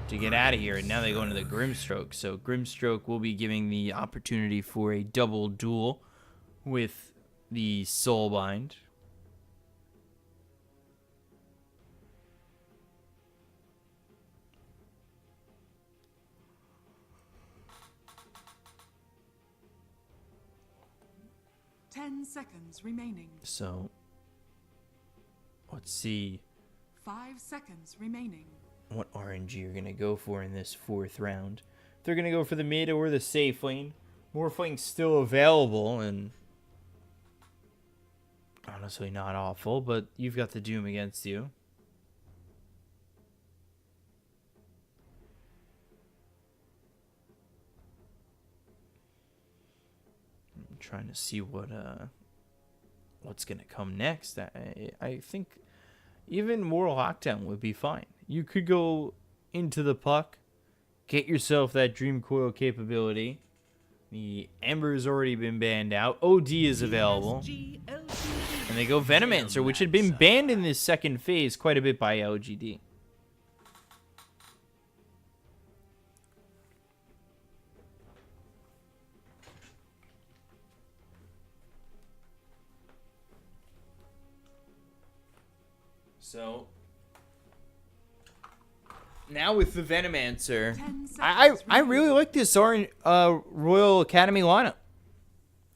to get out of here, and now they go into the Grimstroke. So Grimstroke will be giving the opportunity for a double duel with the Soulbind. Seconds remaining. So let's see 5 seconds remaining. what RNG you're going to go for in this 4th round. If they're going to go for the mid or the safe lane, Morphling's still available, and honestly not awful, but you've got the Doom against you. I'm trying to see what's going to come next. I think even more lockdown would be fine. You could go into the puck, get yourself that Dream Coil capability. The Ember's already been banned out. OD is available. And they go Venomancer, which had been banned in this second phase quite a bit by LGD. So now with the Venomancer, I really like this Royal Academy lineup.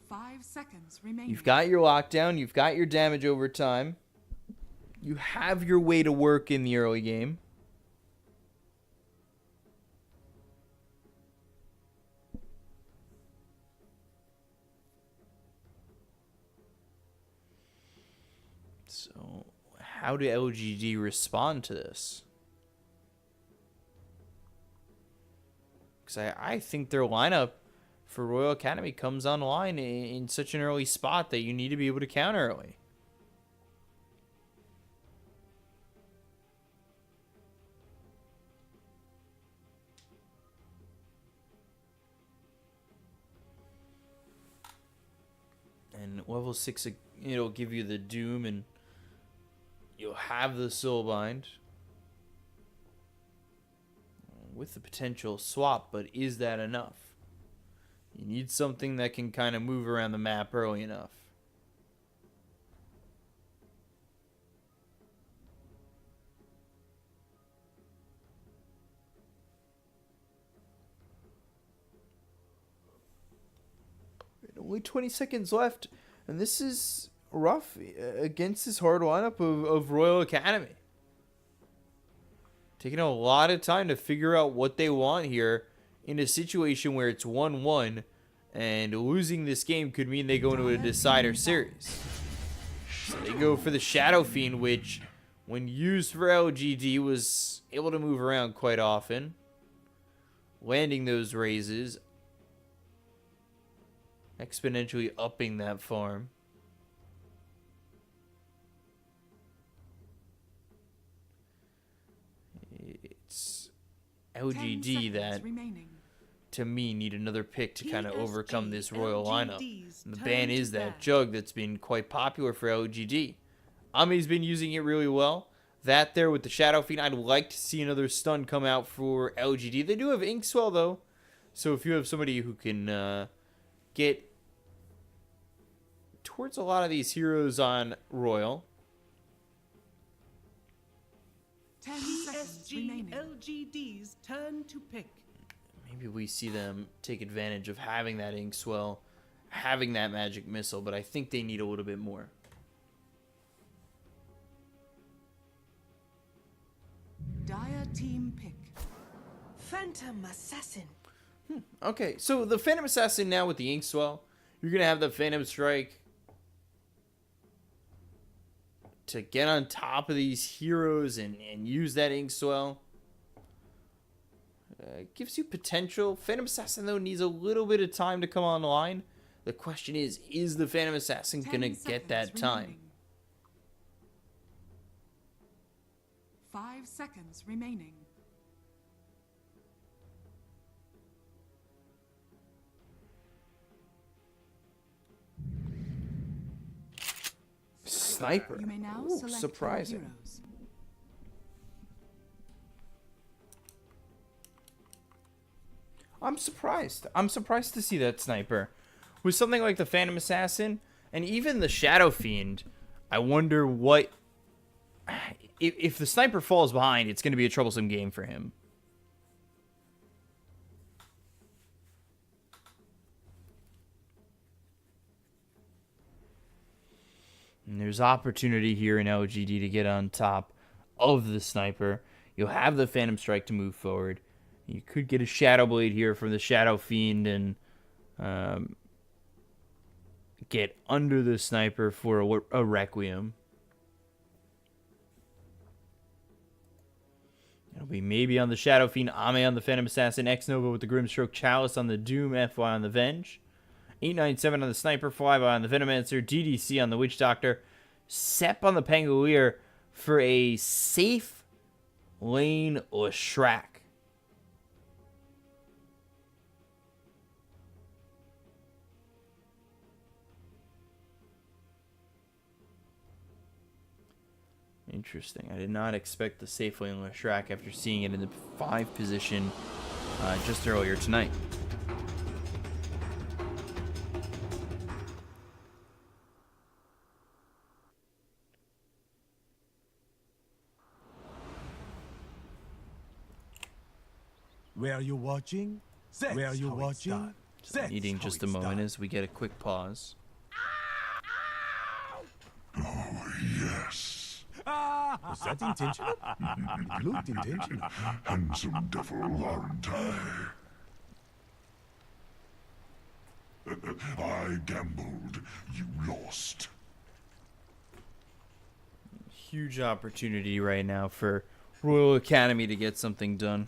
5 seconds remaining. You've got your lockdown, you've got your damage over time. You have your way to work in the early game. So how do LGD respond to this? Because I think their lineup for Royal Academy comes online in such an early spot that you need to be able to count early. And level 6, it'll give you the Doom, and you'll have the Soulbind with the potential swap, but is that enough? You need something that can kind of move around the map early enough. Only 20 seconds left, and this is rough against this hard lineup of Royal Academy. Taking a lot of time to figure out what they want here in a situation where it's 1-1, and losing this game could mean they go into a decider series. So they go for the Shadow Fiend, which, when used for LGD, was able to move around quite often, landing those raises, exponentially upping that farm. It's LGD that, to me, need another pick to kind of overcome this Royal lineup. And the ban is that Jug that's been quite popular for LGD. Ami's been using it really well. That there with the Shadow Fiend, I'd like to see another stun come out for LGD. They do have Inkswell, though. So if you have somebody who can get towards a lot of these heroes on Royal. PSG.LGD's turn to pick. Maybe we see them take advantage of having that Inkswell, having that magic missile, but I think they need a little bit more. Dire team pick. Phantom Assassin. Okay, so the Phantom Assassin now with the Inkswell. You're going to have the Phantom Strike to get on top of these heroes and use that Inkswell. Gives you potential. Phantom Assassin, though, needs a little bit of time to come online. The question is the Phantom Assassin going to get that time? 5 seconds remaining. Sniper. You may now Ooh, select surprising. your heroes. I'm surprised. I'm surprised to see that sniper. With something like the Phantom Assassin and even the Shadow Fiend, I wonder what... If the sniper falls behind, it's going to be a troublesome game for him. And there's opportunity here in LGD to get on top of the sniper. You'll have the Phantom Strike to move forward. You could get a Shadow Blade here from the Shadow Fiend and get under the sniper for a Requiem. It'll be maybe on the Shadow Fiend, Ame on the Phantom Assassin, X-Nova with the Grimstroke, Chalice on the Doom, FY on the Venge, 897 on the Sniper, Flyby on the Venomancer, DDC on the Witch Doctor, Sep on the Pangolier for a safe lane or Shrek. Interesting. I did not expect the safe lane Leshrac after seeing it in the 5 position just earlier tonight. Where are you watching? Where are you watching? Needing just a moment as we get a quick pause. Oh, yes. Was that intentional? It looked intentional. Handsome devil, aren't I? I gambled. You lost. Huge opportunity right now for Royal Academy to get something done.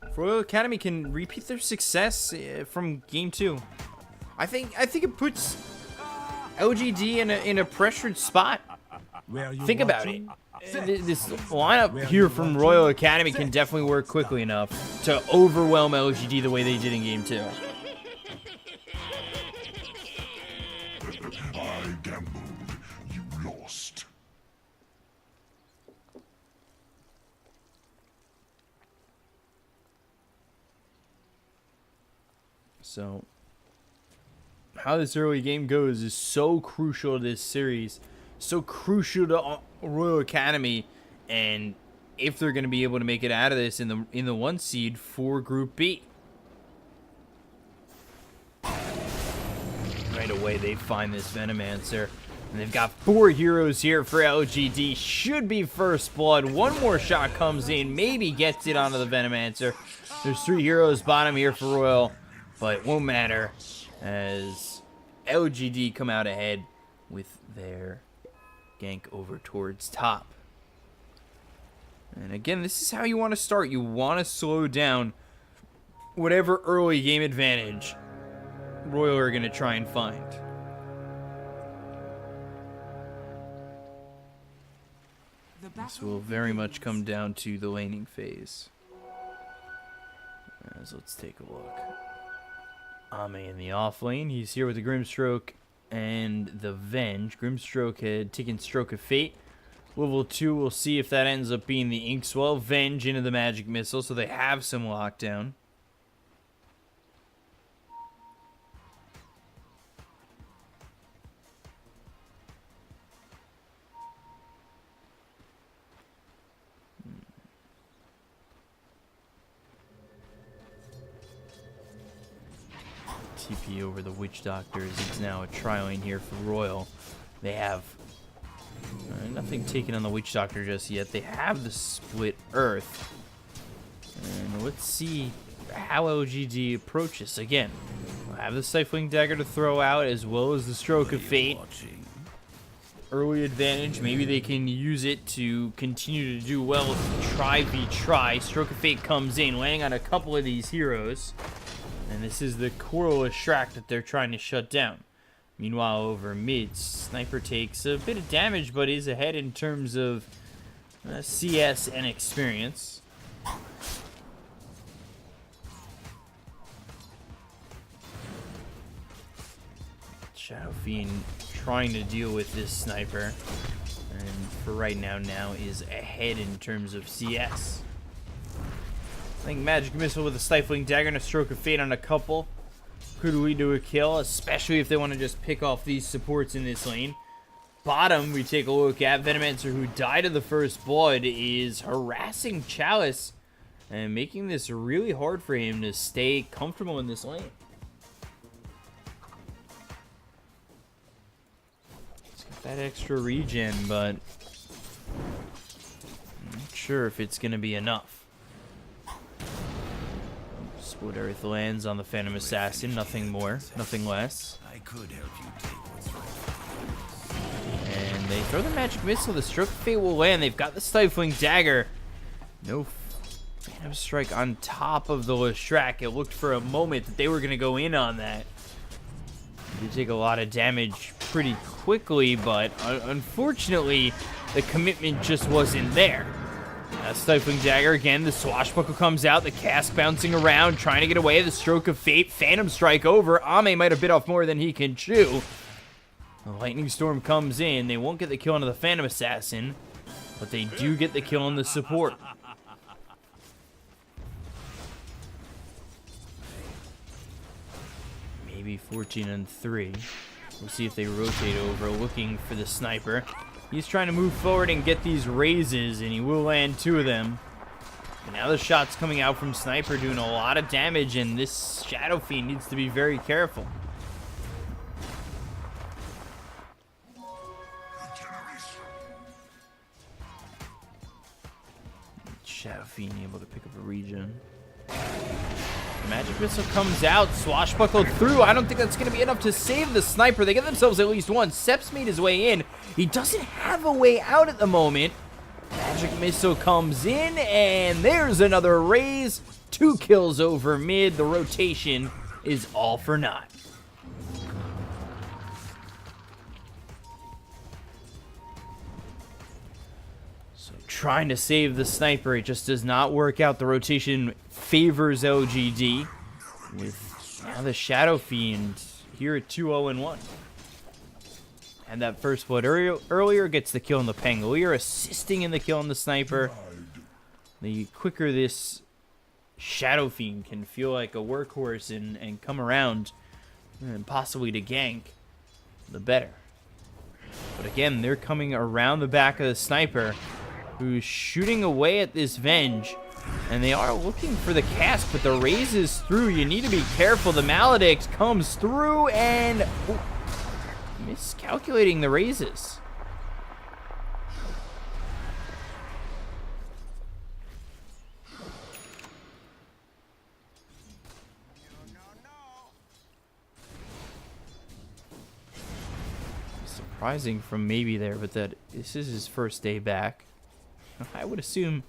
If Royal Academy can repeat their success from game 2, I think it puts LGD in a pressured spot. Think about it. This lineup here from Royal Academy can definitely work quickly enough to overwhelm LGD the way they did in game 2. I gambled. You lost. So, how this early game goes is so crucial to this series, so crucial to Royal Academy, and if they're going to be able to make it out of this in the 1 seed for Group B. Right away, they find this Venomancer, and they've got 4 heroes here for LGD. Should be first blood. One more shot comes in, maybe gets it onto the Venomancer. There's 3 heroes bottom here for Royal. But it won't matter as LGD come out ahead with their gank over towards top. And again, this is how you want to start. You want to slow down whatever early game advantage Royal are going to try and find. This will very much come down to the laning phase. As let's take a look. Ame in the off lane. He's here with the Grimstroke and the Venge. Grimstroke had taken Stroke of Fate. Level 2, we'll see if that ends up being the Inkswell. Venge into the Magic Missile, so they have some lockdown. TP over the Witch Doctor as it's now a tri-lane here for Royal. They have nothing taken on the Witch Doctor just yet. They have the Split Earth. And let's see how LGD approaches. Again, we'll have the Stifling Dagger to throw out as well as the Stroke of Fate. Early advantage. Maybe they can use it to continue to do well with the try. Stroke of Fate comes in, landing on a couple of these heroes. And this is the Coral Shrek that they're trying to shut down. Meanwhile, over mid, Sniper takes a bit of damage, but is ahead in terms of CS and experience. Shadow Fiend trying to deal with this sniper, and for right now is ahead in terms of CS. I think Magic Missile with a Stifling Dagger and a Stroke of Fate on a couple could lead to a kill, especially if they want to just pick off these supports in this lane. Bottom, we take a look at Venomancer, who died of the first blood, is harassing Chalice and making this really hard for him to stay comfortable in this lane. He's got that extra regen, but I'm not sure if it's going to be enough. Split Earth lands on the Phantom Assassin, nothing more, nothing less. I could help you take what's right. And they throw the Magic Missile, the Stroke of Fate will land. They've got the Stifling Dagger. No Phantom Strike on top of the Lestrak. It looked for a moment that they were going to go in on that. They did take a lot of damage pretty quickly, but unfortunately, the commitment just wasn't there. Stifling Dagger again, the Swashbuckle comes out, the Cask bouncing around, trying to get away, the Stroke of Fate, Phantom Strike over. Ame might have bit off more than he can chew. The Lightning Storm comes in, they won't get the kill on the Phantom Assassin, but they do get the kill on the support. Maybe 14-3. We'll see if they rotate over, looking for the sniper. He's trying to move forward and get these raises, and he will land 2 of them. But now the shot's coming out from Sniper, doing a lot of damage, and this Shadow Fiend needs to be very careful. Shadow Fiend able to pick up a regen. Magic Missile comes out, swashbuckled through. I don't think that's going to be enough to save the sniper. They get themselves at least one. Seps made his way in. He doesn't have a way out at the moment. Magic Missile comes in, and there's another raise. 2 kills over mid. The rotation is all for naught. So trying to save the sniper, it just does not work out. The rotation favors LGD, with now the Shadow Fiend here at 2-0-1. And that first blood earlier gets the kill on the Pangolier, assisting in the kill on the sniper. The quicker this Shadow Fiend can feel like a workhorse and come around and possibly to gank, the better. But again, they're coming around the back of the sniper, who's shooting away at this Venge. And they are looking for the Cask, but the raise is through. You need to be careful. The Maledict comes through and miscalculating the raises. Surprising from maybe there, but this is his first day back. I would assume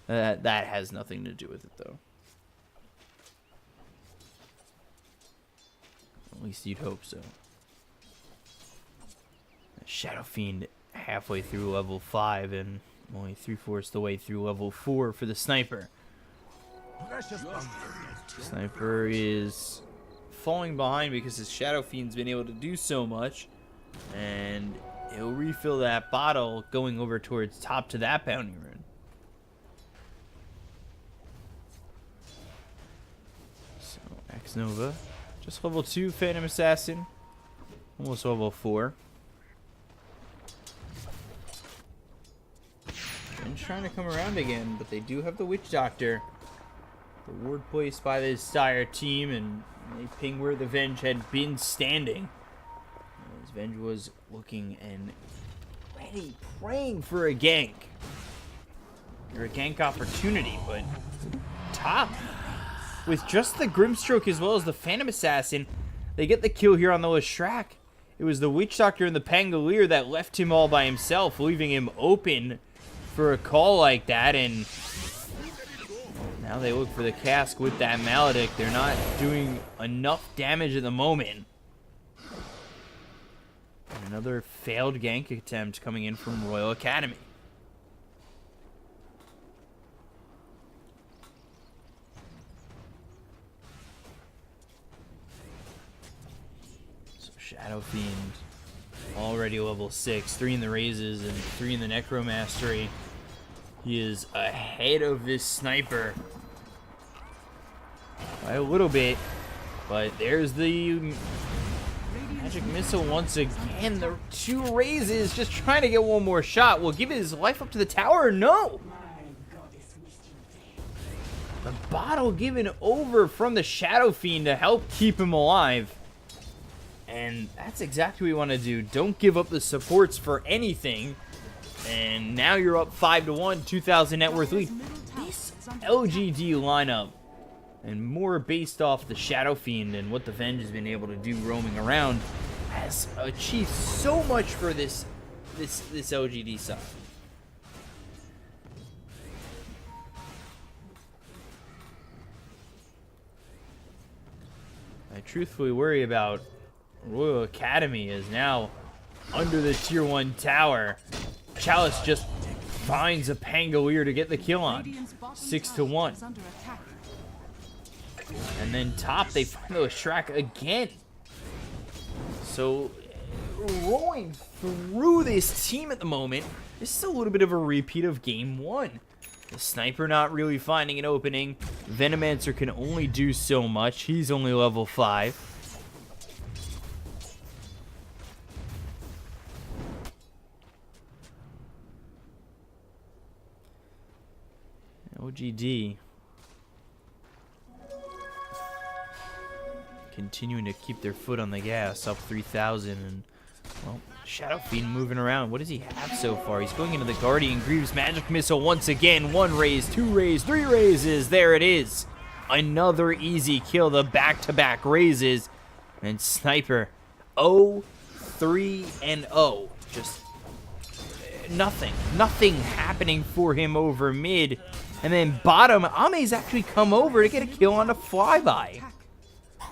that has nothing to do with it, though. At least you'd hope so. Shadow Fiend halfway through level 5 and only 3/4 the way through level 4 for the sniper. Sniper is falling behind because his Shadow Fiend's been able to do so much, and he'll refill that bottle going over towards top to that bounty rune. Nova, just level 2 Phantom Assassin, almost level 4. And trying to come around again, but they do have the Witch Doctor. The ward placed by this dire team, and they ping where the Venge had been standing. As Venge was looking and ready, praying for a gank. Or a gank opportunity, but top. With just the Grimstroke as well as the Phantom Assassin, they get the kill here on the Lestrak. It was the Witch Doctor and the Pangolier that left him all by himself, leaving him open for a call like that. And now they look for the Cask with that Maledict. They're not doing enough damage at the moment. And another failed gank attempt coming in from Royal Academy. Shadow Fiend already level 6, 3 in the raises and 3 in the necromastery. He is ahead of this sniper by a little bit, but there's the magic missile once again. The 2 raises, just trying to get one more shot. Will give his life up to the tower? No! The bottle given over from the Shadow Fiend to help keep him alive. And that's exactly what we want to do. Don't give up the supports for anything. And now you're up 5-1, 2,000 net worth lead. This LGD lineup, and more based off the Shadow Fiend and what the Venge has been able to do roaming around, has achieved so much for this LGD side. I truthfully worry about Royal Academy is now under the tier 1 tower. Chalice just finds a Pangolier to get the kill on. 6-1. And then top, they find the Shrek again. So, rolling through this team at the moment, this is a little bit of a repeat of game 1. The Sniper not really finding an opening. Venomancer can only do so much. He's only level 5. LGD continuing to keep their foot on the gas, up 3,000, and well, Shadow Fiend moving around. What does he have so far? He's going into the Guardian Greaves magic missile once again. 1 raise, 2 raise, 3 raises. There it is. Another easy kill. The back-to-back raises, and Sniper 0-3-0. Just nothing happening for him over mid. And then bottom, Ame's actually come over to get a kill on a flyby.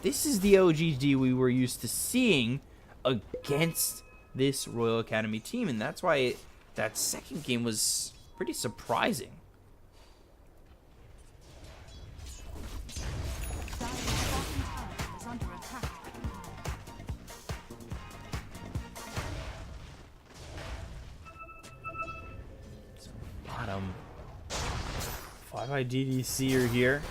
This is the LGD we were used to seeing against this Royal Academy team, and that's why that second game was pretty surprising. So bottom. 5i DDC are here.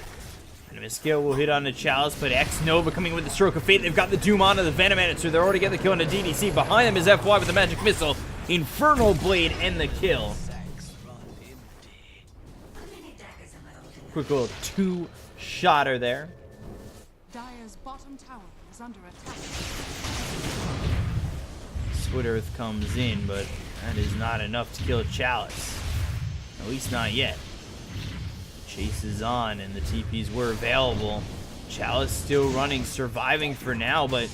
And Miscale will hit on the Chalice, but X-Nova coming with the Stroke of Fate. They've got the Doom onto the Venomancer. They're already getting the kill on the DDC. Behind them is FY with the Magic Missile. Infernal Blade and the kill. Quick little 2-shotter there. Dire's bottom tower is under attack. Split Earth comes in, but that is not enough to kill Chalice. At least not yet. Chase is on, and the TPs were available. Chalice still running, surviving for now, but,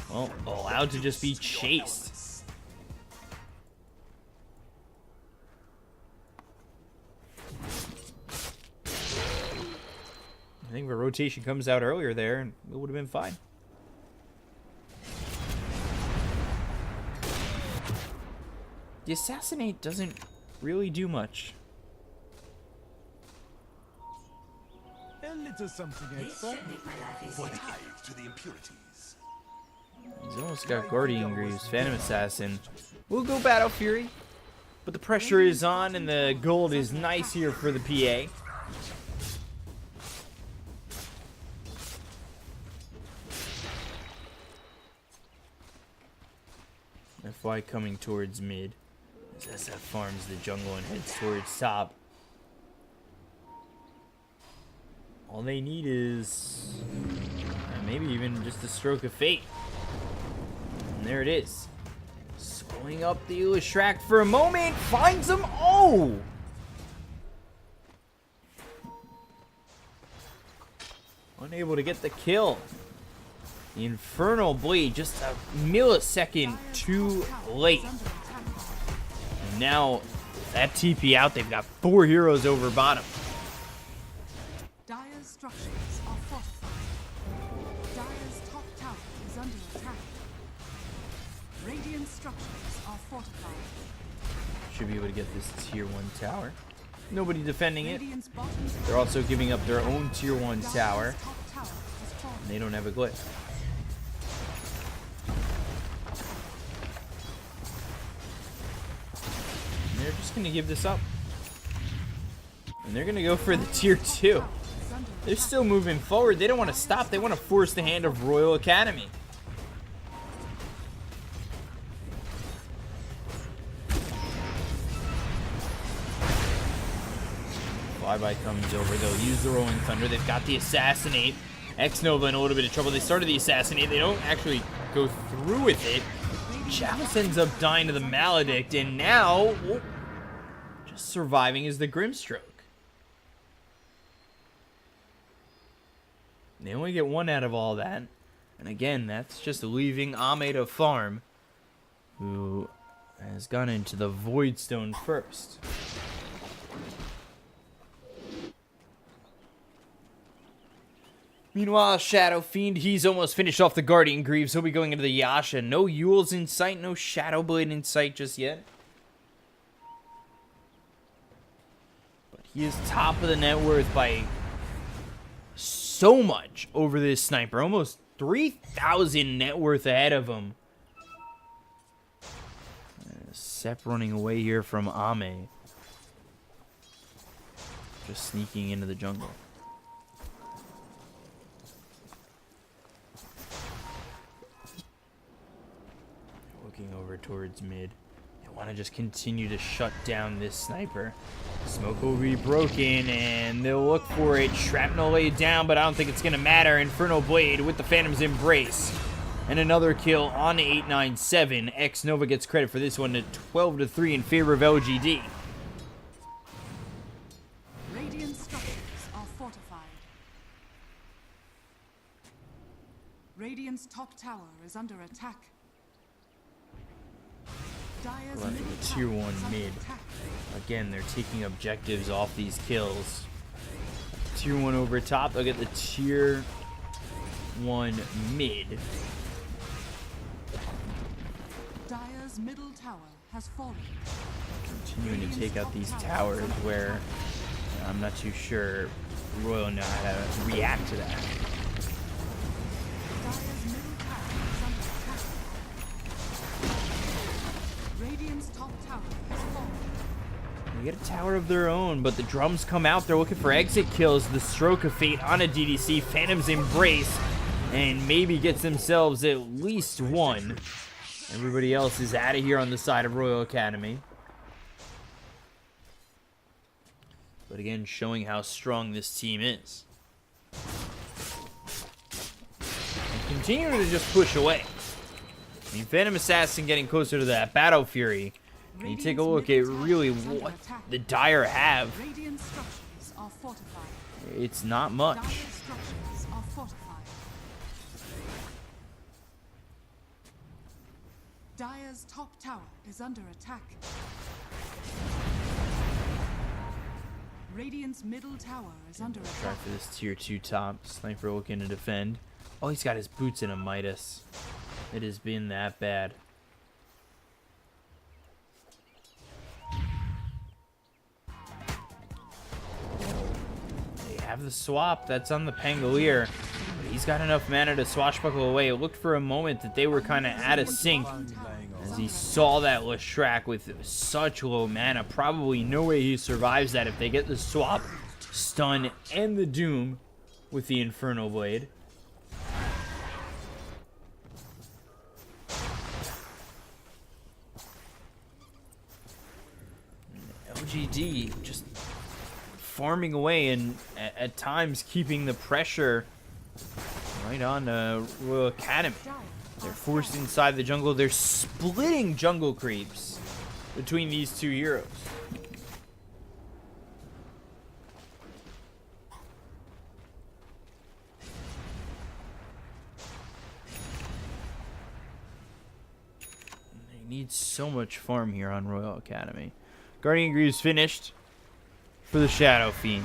well, allowed to just be chased. I think the rotation comes out earlier there, and it would have been fine. The Assassinate doesn't really do much. A little something extra. Fortified to the impurities. He's almost got Guardian Greaves, Phantom Assassin. We'll go Battle Fury, but the pressure is on, and the gold is nice here for the PA. FY coming towards mid, as SF farms the jungle and heads towards top. All they need is maybe even just a Stroke of Fate. And there it is. Swing up the Illustract for a moment. Finds him. Oh! Unable to get the kill. The Infernal Blade just a millisecond too late. And now, with that TP out, they've got 4 heroes over bottom. Dire's structures are fortified. Dire's top tower is under attack. Radiant structures are fortified. Should be able to get this tier 1 tower. Nobody defending it. Radiant's bottom They're also giving up their own tier 1 tower. top tower has fallen. And they don't have a glitch. they're just going to give this up. And they're going to go for the tier 2. They're still moving forward. They don't want to stop. They want to force the hand of Royal Academy. Flyby comes over. They'll use the Rolling Thunder. They've got the Assassinate. X-Nova in a little bit of trouble. They started the Assassinate. They don't actually go through with it. Chalice ends up dying to the Maledict. And now, just surviving is the Grimstroke. They only get 1 out of all that. And again, that's just leaving Ame to farm, who has gone into the Voidstone first. Meanwhile, Shadow Fiend, he's almost finished off the Guardian Greaves. He'll be going into the Yasha. No Yules in sight, no Shadow Blade in sight just yet. But he is top of the net worth by so much over this sniper. Almost 3,000 net worth ahead of him. Sep running away here from Ame. Just sneaking into the jungle. Looking over towards mid. They want to just continue to shut down this sniper. Smoke will be broken, and they'll look for it. Shrapnel laid down, but I don't think it's going to matter. Infernal Blade with the Phantom's Embrace. And another kill on 897. X-Nova gets credit for this one to 12-3 in favor of LGD. Radiant structures are fortified. Radiant's top tower is under attack. Dire's Running middle the tier tower 1 is under mid. attack. Again, they're taking objectives off these kills. Tier 1 over top. They'll get the tier 1 mid. Dire's middle tower has fallen. Continuing to take out these towers where I'm not too sure Royal know how to react to that. Dire's middle tower is under attack. Radiant's top tower has fallen. They get a tower of their own, but the drums come out. They're looking for exit kills. The Stroke of Fate on a DDC. Phantom's Embrace. And maybe gets themselves at least 1. Everybody else is out of here on the side of Royal Academy. But again, showing how strong this team is. And continuing to just push away. I mean, Phantom Assassin getting closer to that Battle Fury. And you take a look at really what the Dire have. Radiant structures are fortified. It's not much. Dire structures are fortified. Dire's top tower is under attack. Radiant's middle tower is under Try attack. for this tier 2 top. Sniper looking to defend. Oh, he's got his boots in a Midas. It has been that bad. They have the swap. That's on the Pangolier. But he's got enough mana to swashbuckle away. It looked for a moment that they were kind of out of sync. As he saw that Leshrac with such low mana, probably no way he survives that if they get the swap, stun, and the doom with the Infernal Blade. LGD just farming away and at times keeping the pressure right on Royal Academy. They're forced inside the jungle. They're splitting jungle creeps between these two heroes. They need so much farm here on Royal Academy. Guardian Greaves finished for the Shadow Fiend.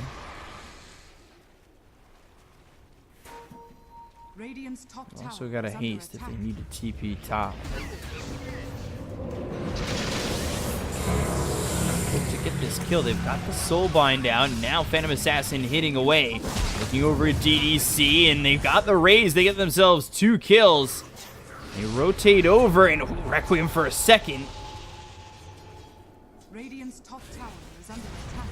Radiant's top tower Also got a is under haste if attack. they need to TP top. To get this kill, they've got the Soulbind down. Now Phantom Assassin hitting away. Looking over at DDC, and they've got the raise. They get themselves 2 kills. They rotate over, and Requiem for a second. Radiant's top tower is under attack.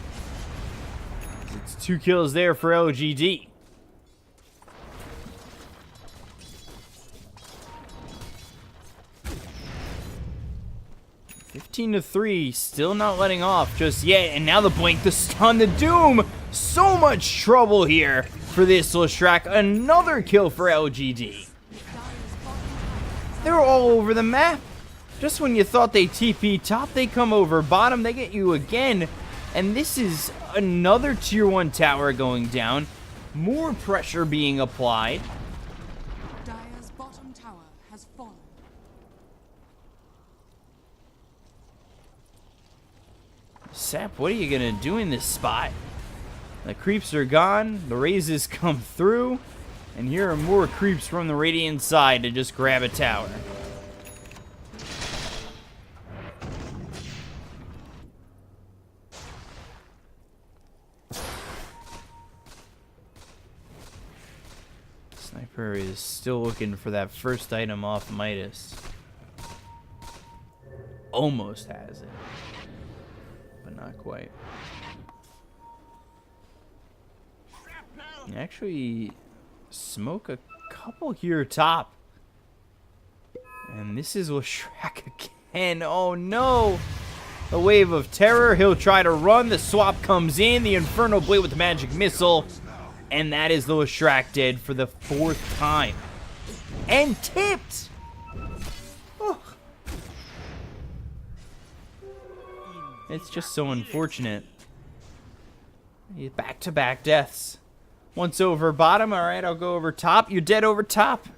It's 2 kills there for LGD. (15-3), still not letting off just yet, and now the blink, the stun, the doom. So much trouble here for this Leshrac. Another kill for LGD. They're all over the map. Just when you thought they TP top, they come over bottom, they get you again. And this is another tier 1 tower going down. More pressure being applied. Dire's bottom tower has fallen. Sap, what are you gonna do in this spot? The creeps are gone, the raises come through, and here are more creeps from the Radiant side to just grab a tower. Sniper is still looking for that first item off Midas. Almost has it, but not quite. Actually, smoke a couple here top. And this is Leshrac again. Oh no! The wave of terror. He'll try to run. The swap comes in. The Inferno Blade with the magic missile. And that is the Leshrac dead for the 4th time. And tipped! Oh. It's just so unfortunate. Back-to-back deaths. Once over bottom. Alright, I'll go over top. You're dead over top.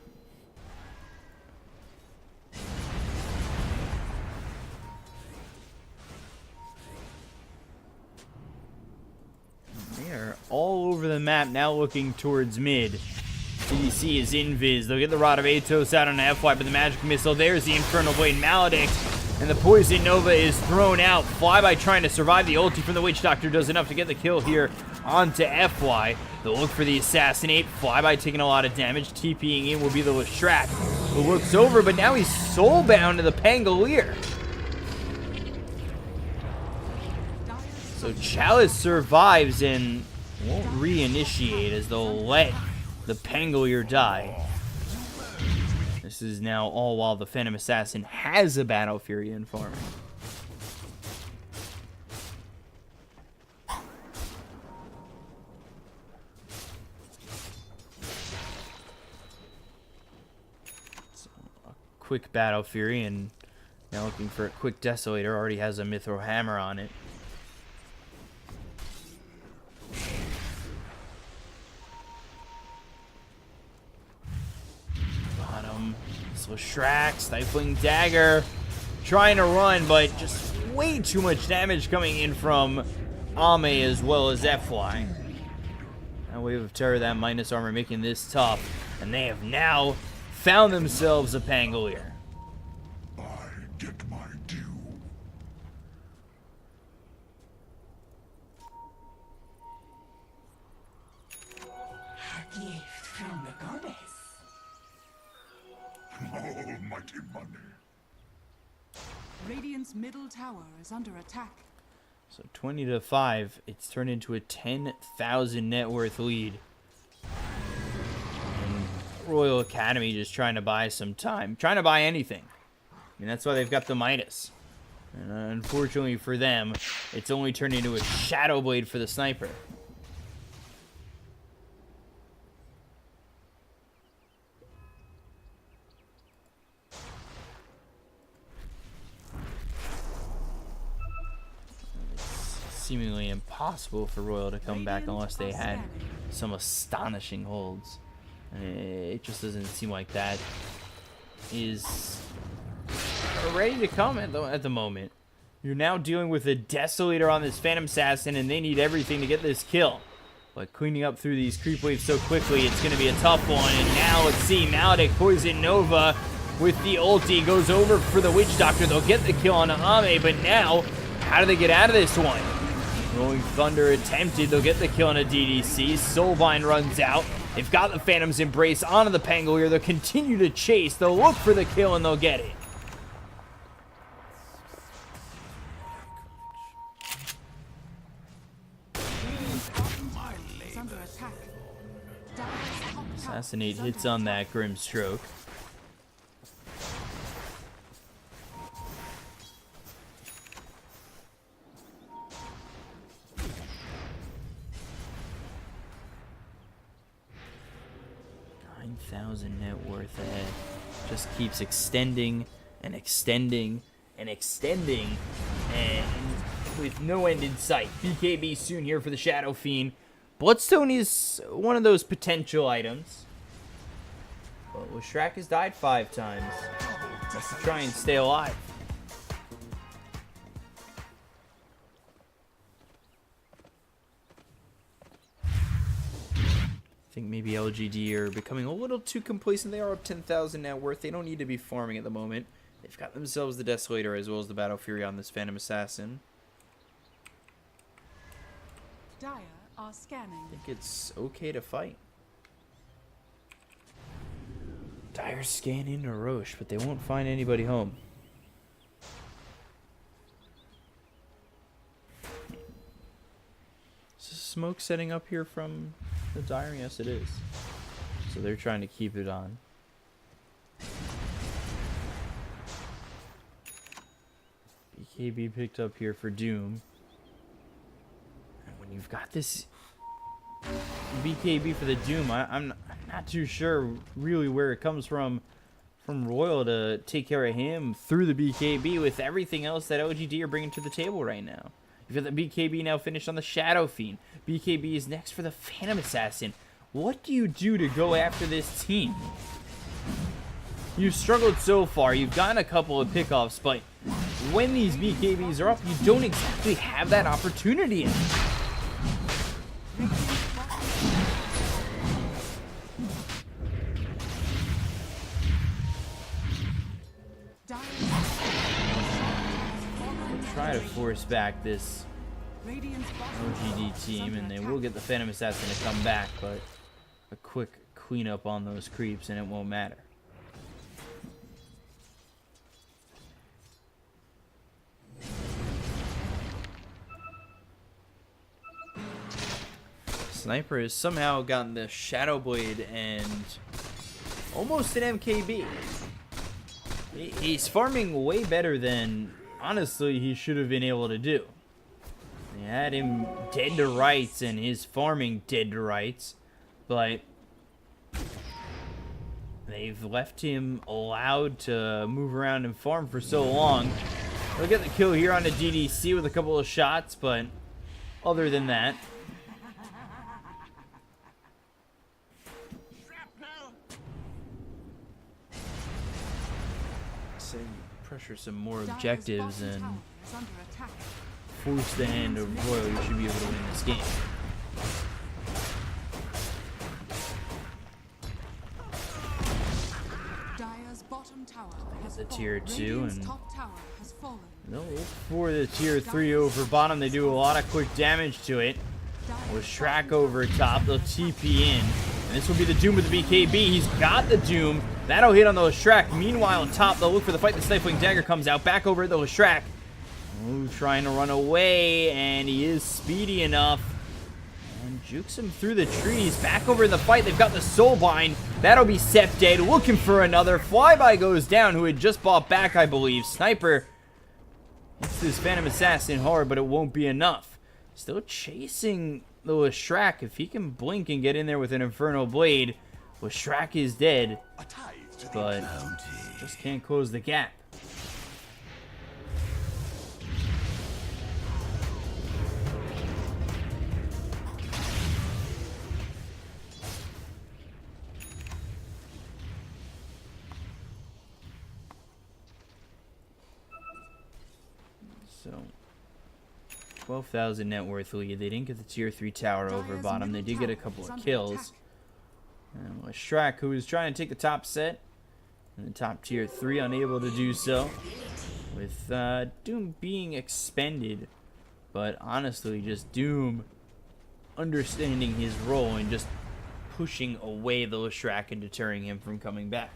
They are all over the map now, looking towards mid. CDC is invis. They'll get the Rod of Atos out on an FY, but the magic missile. There's the Infernal Blade Maledict. And the Poison Nova is thrown out. Flyby trying to survive. The ulti from the Witch Doctor does enough to get the kill here onto FY. They'll look for the Assassinate. Flyby taking a lot of damage. TPing in will be the Leshrac, who looks over, but now he's soulbound to the Pangolier. So Chalice survives and won't reinitiate as they'll let the Pangolier die. This is now all while the Phantom Assassin has a Battle Fury in farming. So, a quick Battle Fury, and now looking for a quick Desolator. Already has a Mithril Hammer on it. Leshrac, Stifling Dagger, trying to run, but just way too much damage coming in from Ame as well as FY. That Wave of Terror, that minus armor making this tough, and they have now found themselves a Pangolier. I get my due. A gift from the goddess. Almighty money. Radiant's middle tower is under attack. So 20-5, it's turned into a 10,000 net worth lead. And Royal Academy just trying to buy some time, trying to buy anything. And that's why they've got the Midas. And unfortunately for them, it's only turned into a Shadow Blade for the Sniper. Seemingly impossible for Royal to come back unless they had some astonishing holds. It just doesn't seem like that is ready to come at the moment. You're now dealing with a Desolator on this Phantom Assassin, and they need everything to get this kill. But cleaning up through these creep waves so quickly, it's going to be a tough one. And now let's see, Maledict, Poison Nova with the ulti goes over for the Witch Doctor. They'll get the kill on Ame, but now how do they get out of this one? Rolling Thunder attempted. They'll get the kill on a DDC. Soulbind runs out. They've got the Phantom's Embrace onto the Pangolier. They'll continue to chase. They'll look for the kill, and they'll get it. attack. Dire's top tower Assassinate is under hits on attack. that Grim Stroke. $9,000 net worth ahead. Just keeps extending and extending and extending, and with no end in sight. BKB soon here for the Shadow Fiend. Bloodstone is one of those potential items. But Shrek has died 5 times. Just to try and stay alive. I think maybe LGD are becoming a little too complacent. They are up 10,000 net worth. They don't need to be farming at the moment. They've got themselves the Desolator as well as the Battle Fury on this Phantom Assassin. Dire are scanning. I think it's okay to fight. Dire scan into Roche, but they won't find anybody home. Is this smoke setting up here from the Dire? Yes, it is. So they're trying to keep it on. BKB picked up here for Doom. And when you've got this BKB for the Doom, I'm not too sure really where it comes from Royal to take care of him through the BKB with everything else that LGD are bringing to the table right now. You've got the BKB now finished on the Shadow Fiend. BKB is next for the Phantom Assassin. What do you do to go after this team? You've struggled so far. You've gotten a couple of pickoffs, but when these BKBs are up, you don't exactly have that opportunity anymore. Try to force back this LGD team, and they will get the Phantom Assassin to come back, but a quick cleanup on those creeps and it won't matter. Sniper has somehow gotten the Shadow Blade and almost an MKB. He's farming way better than, honestly, he should have been able to do. They had him dead to rights and his farming dead to rights, but they've left him allowed to move around and farm for so long. They'll get the kill here on the DDC with a couple of shots, but other than that, pressure some more objectives and force the hand of Royal. You should be able to win this game. Dire's bottom tower has The fallen. tier 2 Radiant's and top tower has fallen. they'll look for the tier 3 over bottom. They do a lot of quick damage to it. With Shrek over top, they'll TP in. And this will be the Doom with the BKB. He's got the Doom. That'll hit on the Shrek. Meanwhile, top, they'll look for the fight. The Stifling Dagger comes out. Back over at the Shrek. Ooh, trying to run away, and he is speedy enough. And jukes him through the trees. Back over in the fight. They've got the Soulbind. That'll be Sep dead. Looking for another. Flyby goes down, who had just bought back, I believe. Sniper hits this Phantom Assassin hard, but it won't be enough. Still chasing the Shrek. If he can blink and get in there with an Infernal Blade, Shrek is dead, but just can't close the gap. So 12,000 net worth lead. They didn't get the tier 3 tower over bottom. They did get a couple of kills. And Shrek, who was trying to take the top set, and the top tier 3 unable to do so, with Doom being expended. But honestly, just Doom understanding his role and just pushing away the Shrek and deterring him from coming back.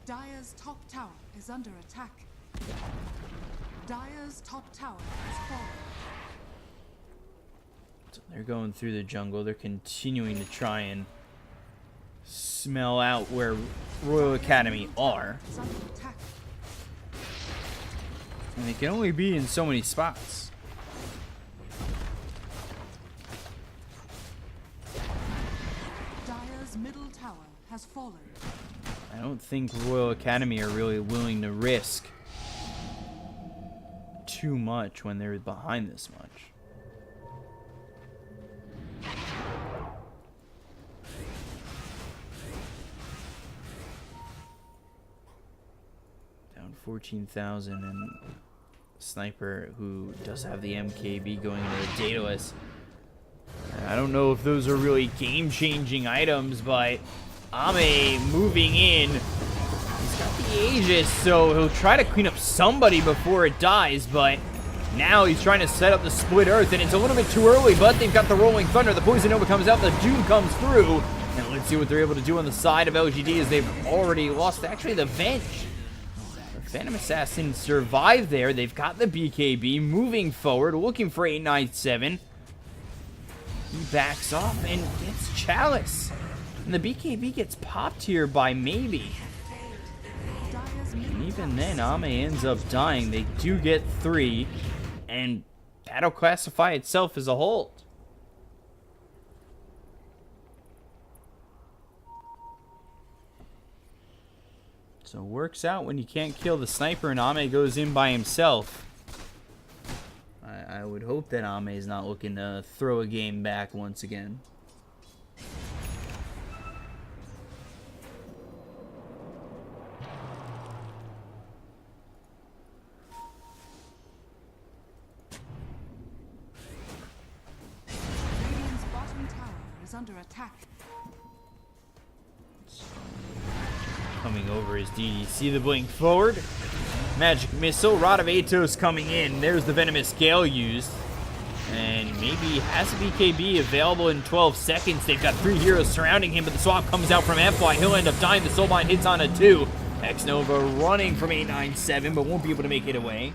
Dire's top tower is under attack. Dire's top tower has fallen. They're going through the jungle. They're continuing to try and smell out where Royal Academy are. Is under attack. And they can only be in so many spots. Dire's middle tower has fallen. I don't think Royal Academy are really willing to risk too much when they're behind this much. Down 14,000, and Sniper, who does have the MKB going into the Daedalus. I don't know if those are really game-changing items, but Ame moving in. He's got the Aegis, so he'll try to clean up somebody before it dies, but now he's trying to set up the split earth, and it's a little bit too early, but they've got the Rolling Thunder. The Poison Nova comes out, the Doom comes through, and let's see what they're able to do on the side of LGD as they've already lost, actually, the Venge. The Phantom Assassin survived there. They've got the BKB moving forward, looking for 897. He backs off and gets Chalice. And the BKB gets popped here by maybe. And even then, Ame ends up dying. They do get 3. And that'll classify itself as a hold. So it works out when you can't kill the Sniper and Ame goes in by himself. I would hope that Ame is not looking to throw a game back once again. Radiant's bottom tower is under attack. Coming over is DD. See the blink forward. Magic Missile. Rod of Atos coming in. There's the Venomous Gale used. And maybe has a BKB available in 12 seconds. They've got 3 heroes surrounding him, but the swap comes out from FY. He'll end up dying. The Soulbind hits on a 2. X-Nova running from 897, but won't be able to make it away.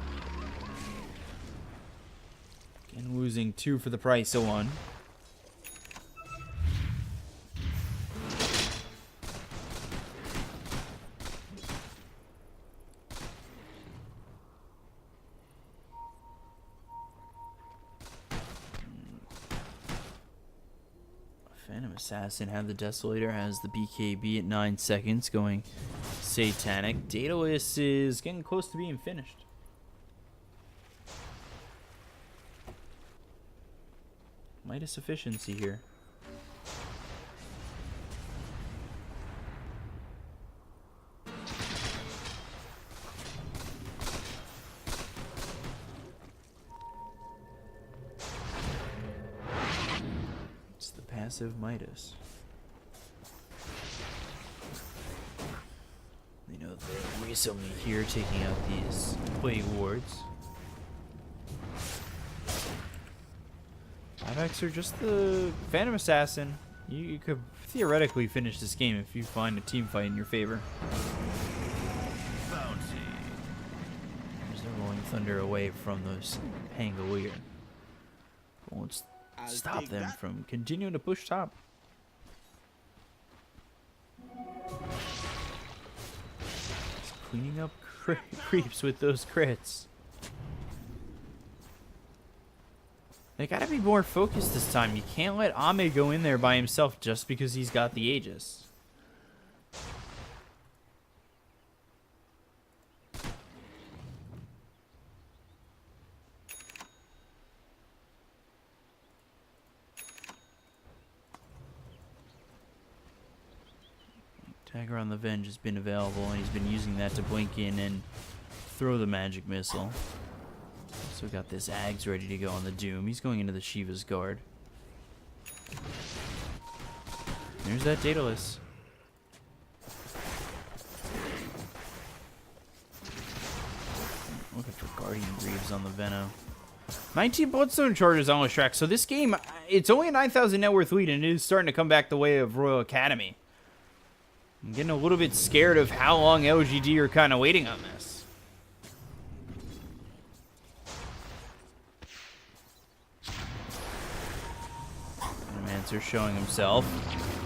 Again, losing 2 for the price of 1. Phantom Assassin had the Desolator, has the BKB at 9 seconds, going Satanic. Daedalus is getting close to being finished. Midas efficiency here. Passive Midas. They know they're recently here taking out these play wards. 5x are just the Phantom Assassin. You could theoretically finish this game if you find a team fight in your favor. There's the Rolling Thunder away from those Pangolier. Won't stop them from continuing to push top. Just cleaning up creeps with those crits. They gotta be more focused this time. You can't let Ame go in there by himself just because he's got the Aegis. Dagger on the Venge has been available, and he's been using that to blink in and throw the Magic Missile. Also got this Ags ready to go on the Doom. He's going into the Shiva's Guard. There's that Daedalus. Looking for Guardian Greaves on the Venom. 19 Bloodstone charges on Leshrac. So this game, it's only a 9,000 net worth lead, and it is starting to come back the way of Royal Academy. I'm getting a little bit scared of how long LGD are kind of waiting on this. Lancer showing himself.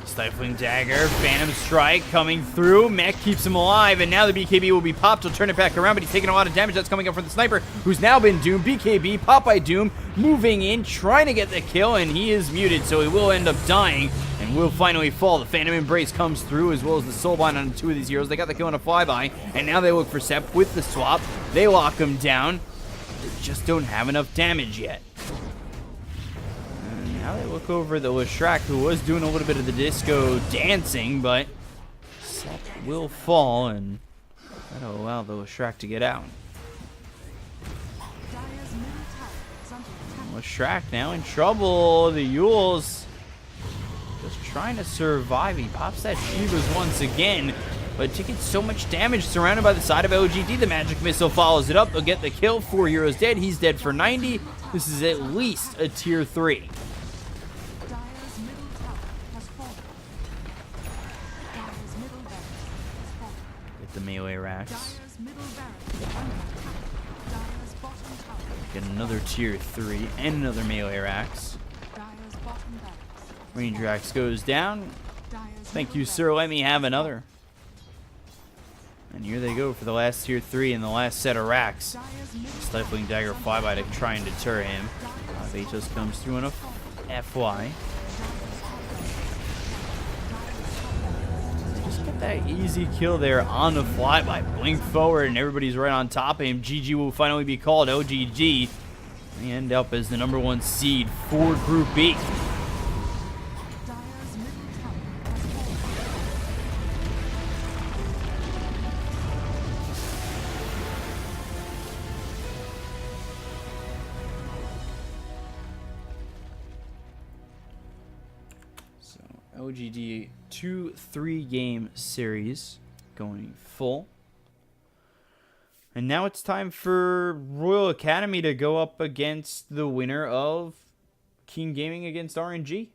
Stifling Dagger, Phantom Strike coming through. Mech keeps him alive, and now the BKB will be popped. He'll turn it back around, but he's taking a lot of damage. That's coming up from the Sniper, who's now been doomed. BKB, Popeye Doom, moving in, trying to get the kill, and he is muted, so he will end up dying, and will finally fall. The Phantom Embrace comes through, as well as the Soulbind on 2 of these heroes. They got the kill on a flyby, and now they look for Sep with the swap. They lock him down. They just don't have enough damage yet. Now they look over the Leshrac, who was doing a little bit of the disco dancing, but Sep will fall, and that'll allow the Leshrac to get out. Dire's middle tower is under attack. Leshrac now in trouble. The Yules just trying to survive. He pops that Shivas once again, but taking so much damage, surrounded by the side of LGD. The magic missile follows it up. They'll get the kill. 4 heroes dead. He's dead for 90. This is at least a tier 3. Dire's middle tower has fallen. Dire's middle barracks has fallen. Get the melee racks. Dire's middle barracks is under attack. Dire's bottom tower. Get another tier 3 and another melee racks. Dire's bottom barracks. Range racks goes down. Dire's Thank middle you, sir. Let me have another. And here they go for the last tier 3 and the last set of racks. Dire's middle Stifling Dagger flyby to try and deter him. Vatos comes through on a FY. Just get that easy kill there on the flyby. Blink forward and everybody's right on top of him. GG will finally be called. LGD. They end up as the #1 seed for Group B. Dire's middle tower has fallen. So LGD 2-3 game series going full. And now it's time for Royal Academy to go up against the winner of King Gaming against RNG.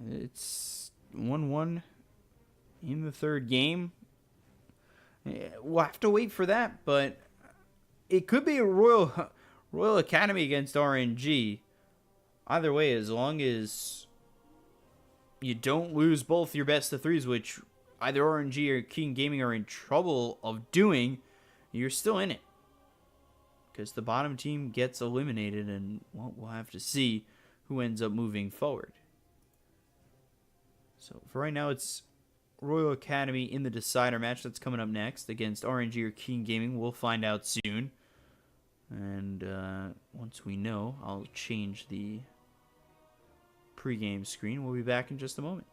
It's 1-1 in the third game. We'll have to wait for that, but it could be a Royal Academy against RNG. Either way, as long as you don't lose both your best of 3s, which either RNG or King Gaming are in trouble of doing, you're still in it. Because the bottom team gets eliminated, and we'll have to see who ends up moving forward. So for right now, it's Royal Academy in the decider match that's coming up next against RNG or King Gaming. We'll find out soon. And once we know, I'll change the pregame screen. We'll be back in just a moment.